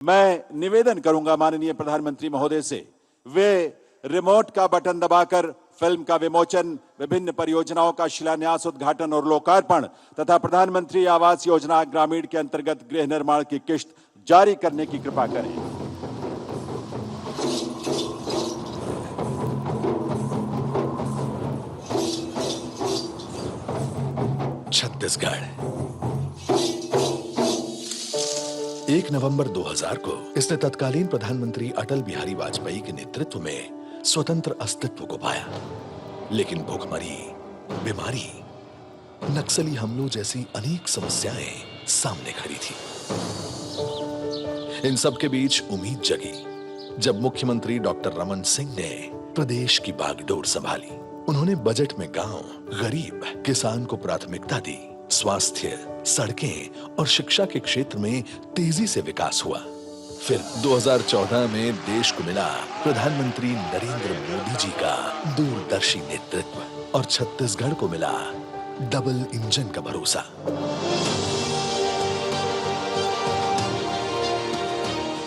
मैं निवेदन करूंगा माननीय प्रधानमंत्री महोदय से, वे रिमोट का बटन दबाकर फिल्म का विमोचन, विभिन्न परियोजनाओं का शिलान्यास, उद्घाटन और लोकार्पण तथा प्रधानमंत्री आवास योजना ग्रामीण के अंतर्गत गृह निर्माण की किश्त जारी करने की कृपा करें। छत्तीसगढ़ 1 नवंबर 2000 को इसने तत्कालीन प्रधानमंत्री अटल बिहारी वाजपेयी के नेतृत्व में स्वतंत्र अस्तित्व को पाया, लेकिन भूखमरी, बीमारी, नक्सली हमलों जैसी अनेक समस्याएं सामने खड़ी थी। इन सब के बीच उम्मीद जगी जब मुख्यमंत्री डॉक्टर रमन सिंह ने प्रदेश की बागडोर संभाली। उन्होंने बजट में गांव, गरीब, किसान को प्राथमिकता दी। स्वास्थ्य, सड़कें और शिक्षा के क्षेत्र में तेजी से विकास हुआ। फिर 2014 में देश को मिला प्रधानमंत्री नरेंद्र मोदी जी का दूरदर्शी नेतृत्व और छत्तीसगढ़ को मिला डबल इंजन का भरोसा।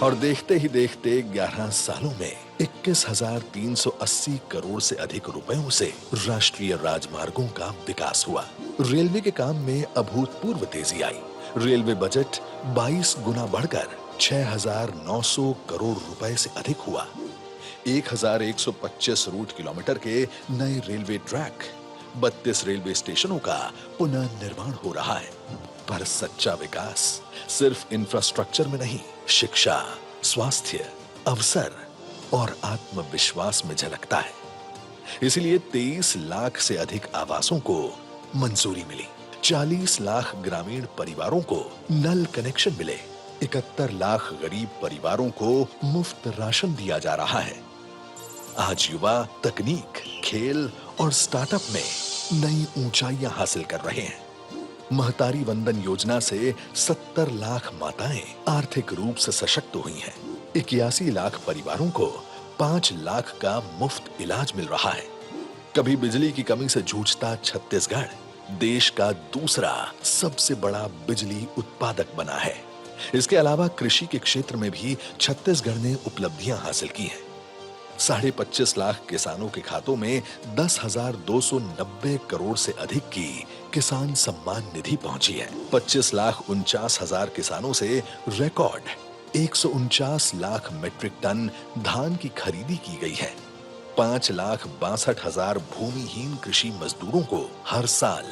और देखते ही देखते 11 सालों में 21,380 करोड़ से अधिक रुपयों से राष्ट्रीय राजमार्गों का विकास हुआ। रेलवे के काम में अभूतपूर्व तेजी आई। रेलवे बजट 22 गुना बढ़कर 6,900 करोड़ रुपए से अधिक हुआ। 1,125 रूट किलोमीटर के नए रेलवे ट्रैक, 32 रेलवे स्टेशनों का पुनः निर्माण हो रहा है। पर सच्चा विकास सिर्फ इंफ्रास्ट्रक्चर में नहीं, शिक्षा, स्वास्थ्य, अवसर और आत्मविश्वास में झलकता है। इसलिए 23 लाख से अधिक आवासों को मंजूरी मिली, 40 लाख ग्रामीण परिवारों को नल कनेक्शन मिले, 71 लाख गरीब परिवारों को मुफ्त राशन दिया जा रहा है। आज युवा तकनीक, खेल और स्टार्टअप में नई ऊंचाइयां हासिल कर रहे हैं। महतारी वंदन योजना से 70 लाख माताएं आर्थिक रूप से सशक्त हुई हैं। 81 लाख परिवारों को 5 लाख का मुफ्त इलाज मिल रहा है। कभी बिजली की कमी से जूझता छत्तीसगढ़ देश का दूसरा सबसे बड़ा बिजली उत्पादक बना है। इसके अलावा कृषि के क्षेत्र में भी छत्तीसगढ़ ने उपलब्धियां हासिल की हैं। 25.5 लाख किसानों के खातों में 10,290 करोड़ से अधिक की किसान सम्मान निधि पहुंची है। 25,49,000 किसानों से रिकॉर्ड 149 लाख मीट्रिक टन धान की खरीदी की गई है। 5,62,000 भूमिहीन कृषि मजदूरों को हर साल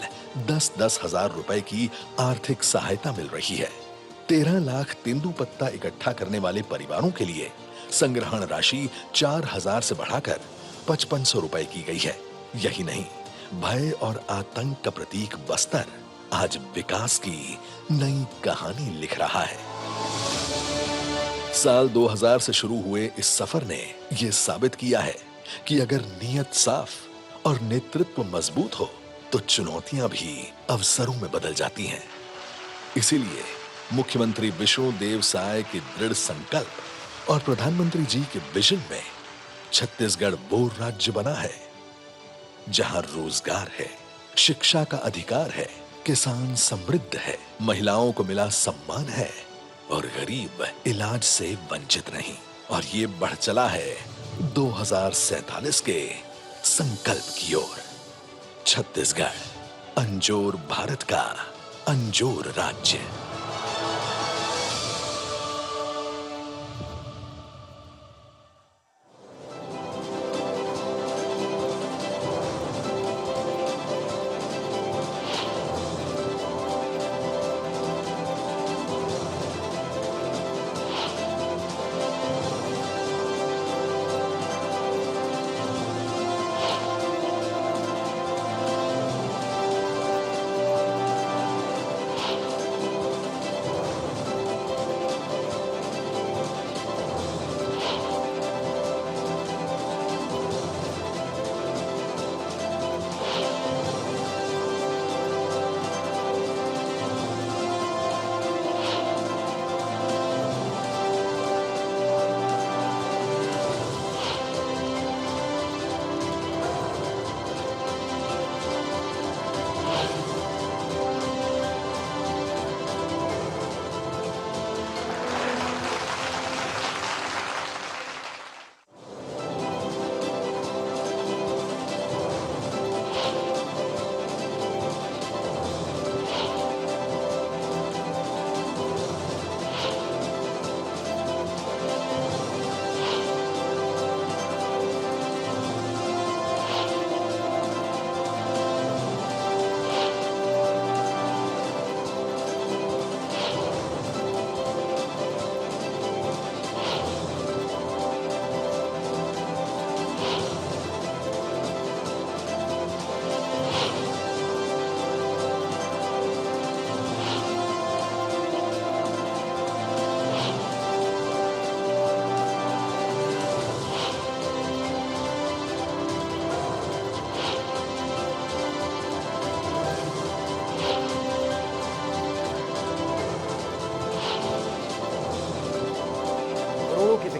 10-10 हजार रुपए की आर्थिक सहायता मिल रही है। 13 लाख तेंदुपत्ता इकट्ठा करने वाले परिवारों के लिए संग्रहण राशि 4,000 से बढ़ाकर 5,500 रुपए की गई है। यही नहीं, भय और आतंक का प्रतीक बस्तर आज विकास की नई कहानी लिख रहा है। साल 2000 से शुरू हुए इस सफर ने यह साबित किया है कि अगर नीयत साफ और नेतृत्व मजबूत हो तो चुनौतियां भी अवसरों में बदल जाती हैं। इसीलिए मुख्यमंत्री विष्णुदेव साय के दृढ़ संकल्प और प्रधानमंत्री जी के विजन में छत्तीसगढ़ वो राज्य बना है जहां रोजगार है, शिक्षा का अधिकार है, किसान समृद्ध है, महिलाओं को मिला सम्मान है और गरीब इलाज से वंचित नहीं। और ये बढ़ चला है 2047 के संकल्प की ओर। छत्तीसगढ़ अंजोर भारत का अंजोर राज्य।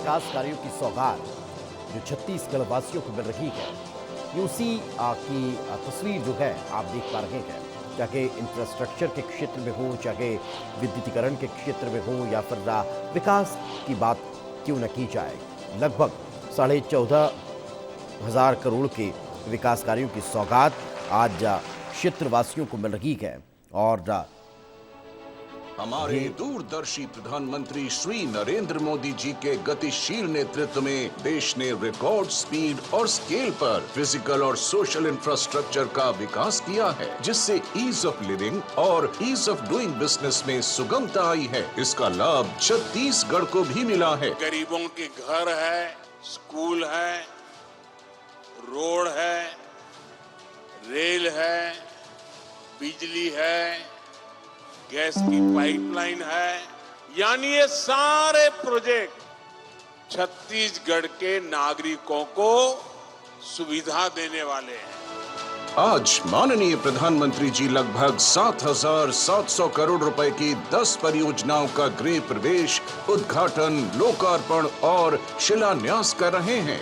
विकास कार्यों की सौगात जो छत्तीसगढ़ वासियों को मिल रही है, ये उसी की तस्वीर जो है आप देख पा रहे हैं। चाहे इंफ्रास्ट्रक्चर के क्षेत्र में हो, चाहे विद्युतीकरण के क्षेत्र में हो, या फिर विकास की बात क्यों न की जाए, लगभग 14,500 करोड़ के विकास कार्यों की सौगात आज क्षेत्रवासियों को मिल रही है। और हमारे दूरदर्शी प्रधानमंत्री श्री नरेंद्र मोदी जी के गतिशील नेतृत्व में देश ने रिकॉर्ड स्पीड और स्केल पर फिजिकल और सोशल इंफ्रास्ट्रक्चर का विकास किया है, जिससे ईज ऑफ लिविंग और ईज ऑफ डूइंग बिजनेस में सुगमता आई है। इसका लाभ छत्तीसगढ़ को भी मिला है। गरीबों के घर है, स्कूल है, रोड है, रेल है, बिजली है, गैस की पाइपलाइन है, यानी ये सारे प्रोजेक्ट छत्तीसगढ़ के नागरिकों को सुविधा देने वाले हैं। आज माननीय प्रधानमंत्री जी लगभग 7,700 करोड़ रुपए की 10 परियोजनाओं का गृह प्रवेश, उद्घाटन, लोकार्पण और शिलान्यास कर रहे हैं।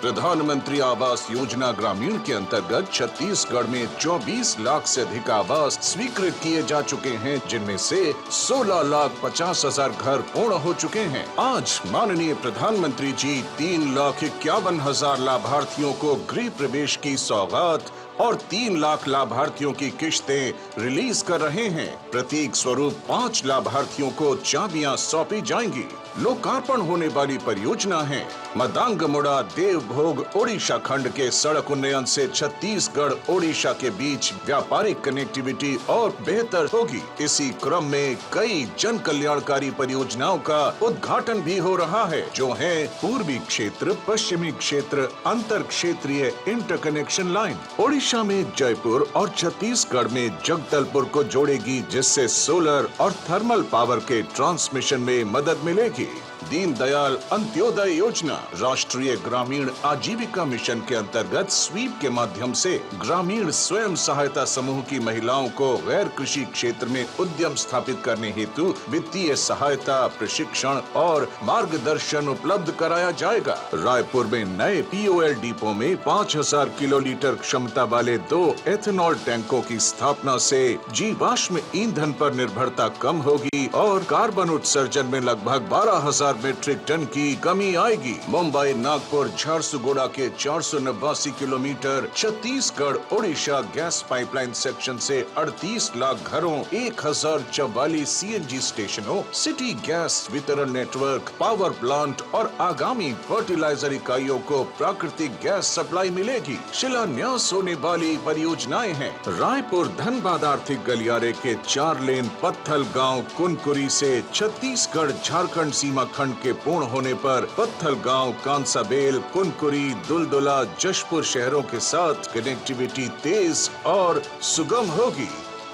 प्रधानमंत्री आवास योजना ग्रामीण के अंतर्गत छत्तीसगढ़ में 24 लाख से अधिक आवास स्वीकृत किए जा चुके हैं, जिनमें से 16,50,000 घर पूर्ण हो चुके हैं। आज माननीय प्रधानमंत्री जी 3,51,000 लाभार्थियों को गृह प्रवेश की सौगात और 3 लाख लाभार्थियों की किश्तें रिलीज कर रहे हैं। प्रतीक स्वरूप 5 लाभार्थियों को चाबियां सौंपी जाएंगी। लोकार्पण होने वाली परियोजना है मदांगमुड़ा देवभोग ओडिशा खंड के सड़क उन्नयन से छत्तीसगढ़ ओडिशा के बीच व्यापारिक कनेक्टिविटी और बेहतर होगी। इसी क्रम में कई जन कल्याणकारी परियोजनाओं का उद्घाटन भी हो रहा है, जो है पूर्वी क्षेत्र, पश्चिमी क्षेत्र, अंतर क्षेत्रीय इंटरकनेक्शन लाइन ओडिशा में जयपुर और छत्तीसगढ़ में जगदलपुर को जोड़ेगी, जिससे सोलर और थर्मल पावर के ट्रांसमिशन में मदद मिलेगी। दीनदयाल अंत्योदय योजना राष्ट्रीय ग्रामीण आजीविका मिशन के अंतर्गत स्वीप के माध्यम से ग्रामीण स्वयं सहायता समूह की महिलाओं को गैर कृषि क्षेत्र में उद्यम स्थापित करने हेतु वित्तीय सहायता, प्रशिक्षण और मार्गदर्शन उपलब्ध कराया जाएगा। रायपुर में नए POL डिपो में 5,000 किलोलीटर क्षमता वाले 2 एथेनॉल टैंकों की स्थापना से जीवाश्म ईंधन पर निर्भरता कम होगी और कार्बन उत्सर्जन में लगभग 12,000 मीट्रिक टन की कमी आएगी। मुंबई नागपुर झारसुगुड़ा के 489 kilometre Chhattisgarh Odisha gas pipeline section से 38 लाख घरों, 1,044 CNG स्टेशनों, सिटी गैस वितरण नेटवर्क, पावर प्लांट और आगामी फर्टिलाइजर इकाइयों को प्राकृतिक गैस सप्लाई मिलेगी। शिलान्यास होने वाली परियोजनाएं हैं रायपुर धनबाद आर्थिक गलियारे के 4 लेन पत्थल गांव कुनकुरी से छत्तीसगढ़ झारखंड सीमा खंड के पूर्ण होने पर पत्थल गांव, कांसाबेल, कुनकुरी, दुलदुला, जशपुर शहरों के साथ कनेक्टिविटी तेज और सुगम होगी।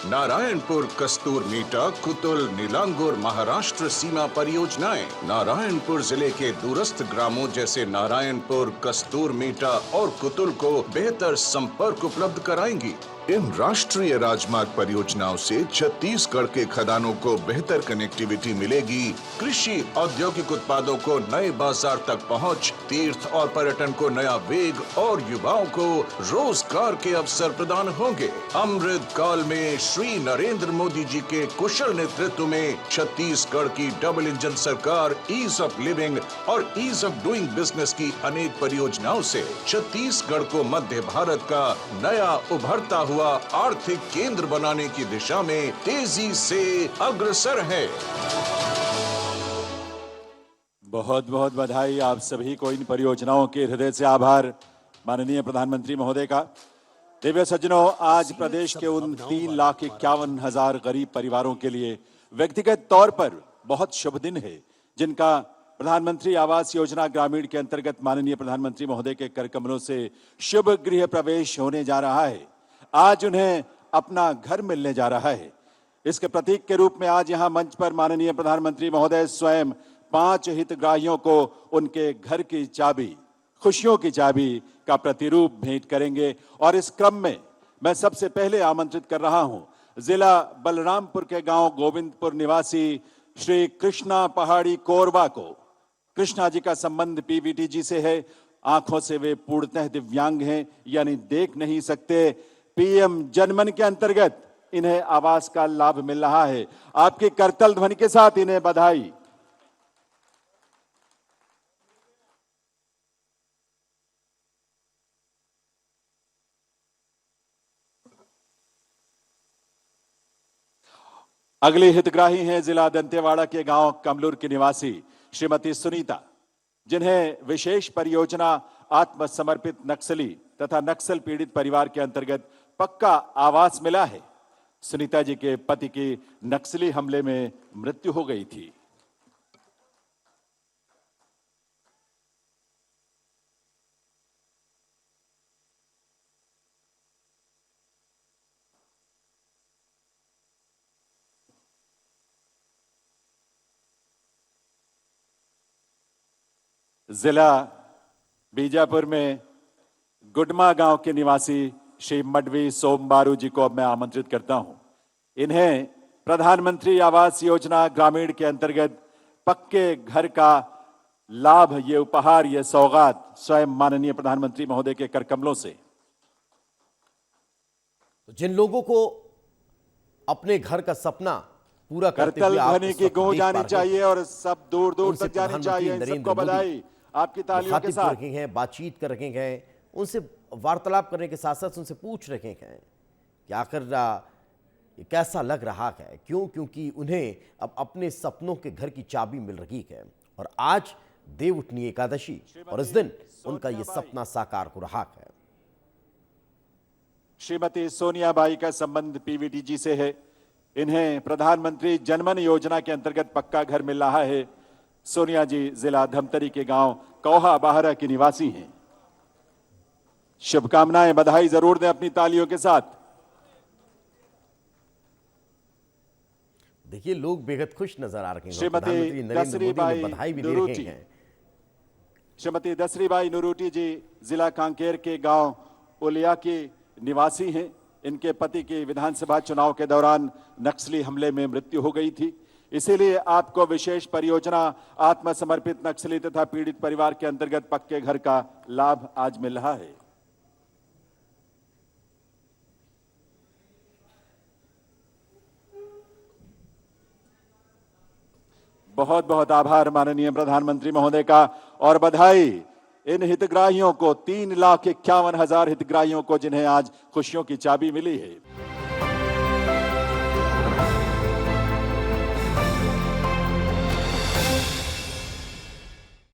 नारायणपुर, कस्तूर मीटा, कुतुल, नीलांगुर महाराष्ट्र सीमा परियोजनाएं नारायणपुर जिले के दूरस्थ ग्रामों जैसे नारायणपुर, कस्तूर मीटा और कुतुल को बेहतर संपर्क उपलब्ध कराएंगी। इन राष्ट्रीय राजमार्ग परियोजनाओं से छत्तीसगढ़ के खदानों को बेहतर कनेक्टिविटी मिलेगी, कृषि औद्योगिक उत्पादों को नए बाजार तक पहुंच, तीर्थ और पर्यटन को नया वेग और युवाओं को रोजगार के अवसर प्रदान होंगे। अमृत काल में श्री नरेंद्र मोदी जी के कुशल नेतृत्व में छत्तीसगढ़ की डबल इंजन सरकार ईज ऑफ लिविंग और ईज ऑफ डूइंग बिजनेस की अनेक परियोजनाओं से छत्तीसगढ़ को मध्य भारत का नया उभरता हुआ आर्थिक केंद्र बनाने की दिशा में तेजी से अग्रसर है। बहुत बहुत बधाई आप सभी को इन परियोजनाओं के हृदय से आभार माननीय प्रधानमंत्री महोदय का। दिव्य सज्जनों, आज प्रदेश के उन 3,51,000 गरीब परिवारों के लिए व्यक्तिगत तौर पर बहुत शुभ दिन है, जिनका प्रधानमंत्री आवास योजना ग्रामीण के अंतर्गत माननीय प्रधानमंत्री महोदय के कर कमलों से शुभ गृह प्रवेश होने जा रहा है। आज उन्हें अपना घर मिलने जा रहा है। इसके प्रतीक के रूप में आज यहां मंच पर माननीय प्रधानमंत्री महोदय स्वयं 5 हितग्राहियों को उनके घर की चाबी, खुशियों की चाबी का प्रतिरूप भेंट करेंगे। और इस क्रम में मैं सबसे पहले आमंत्रित कर रहा हूं जिला बलरामपुर के गांव गोविंदपुर निवासी श्री कृष्णा पहाड़ी कोरबा को कृष्णा जी का संबंध पीवीटी जी से है। आंखों से वे पूर्णतः दिव्यांग हैं, यानी देख नहीं सकते। पीएम जनमन के अंतर्गत इन्हें आवास का लाभ मिल रहा है। आपकी करतल ध्वनि के साथ इन्हें बधाई। अगली हितग्राही हैं जिला दंतेवाड़ा के गांव कमलूर की निवासी श्रीमती सुनीता, जिन्हें विशेष परियोजना आत्मसमर्पित नक्सली तथा नक्सल पीड़ित परिवार के अंतर्गत पक्का आवास मिला है। सुनीता जी के पति की नक्सली हमले में मृत्यु हो गई थी। जिला बीजापुर में गुडमा गांव के निवासी श्री मडवी सोमबारू जी को अब मैं आमंत्रित करता हूं। इन्हें प्रधानमंत्री आवास योजना ग्रामीण के अंतर्गत पक्के घर का लाभ, ये उपहार, ये सौगात स्वयं माननीय प्रधानमंत्री महोदय के करकमलों से। जिन लोगों को अपने घर का सपना पूरा करते करतल हुए आप ध्वनि इस की वक्त गूंज देख पा जानी रहे चाहिए और सब दूर दूर उनसे तक जानी प्रधानमंत्री चाहिए। इन नरेंद्र सबको मोदी बधाई आपकी तालियों के मुखातिब कर साथ। रखे हैं, बातचीत कर रखे हैं, उनसे वार्तालाप करने के साथ साथ उनसे पूछ रखे हैं कि आखिर ये कैसा लग रहा है। क्योंकि उन्हें अब अपने सपनों के घर की चाबी मिल रही है और आज देवउठनी एकादशी और इस दिन उनका ये सपना साकार हो रहा है। श्रीमती सोनियाबाई का संबंध पीवीटी जी से है। इन्हें प्रधानमंत्री जनमन योजना के अंतर्गत पक्का घर मिल रहा है। सोनिया जी जिला धमतरी के गांव कौहा बाहरा की निवासी हैं। शुभकामनाएं, बधाई जरूर दें अपनी तालियों के साथ। देखिए, लोग बेहद खुश नजर आ रहे हैं। श्रीमती प्रधानमंत्री नरेंद्र मोदी दसरीबाई ने बधाई भी दे रहे नूरूटी। हैं। श्रीमती दसरीबाई नुरूटी जी जिला कांकेर के गांव उलिया की निवासी हैं। इनके पति की विधानसभा चुनाव के दौरान नक्सली हमले में मृत्यु हो गई थी, इसीलिए आपको विशेष परियोजना आत्मसमर्पित नक्सली तथा पीड़ित परिवार के अंतर्गत पक्के घर का लाभ आज मिल रहा है। बहुत बहुत आभार माननीय प्रधानमंत्री महोदय का और बधाई इन हितग्राहियों को, 3,51,000 हितग्राहियों को जिन्हें आज खुशियों की चाबी मिली है।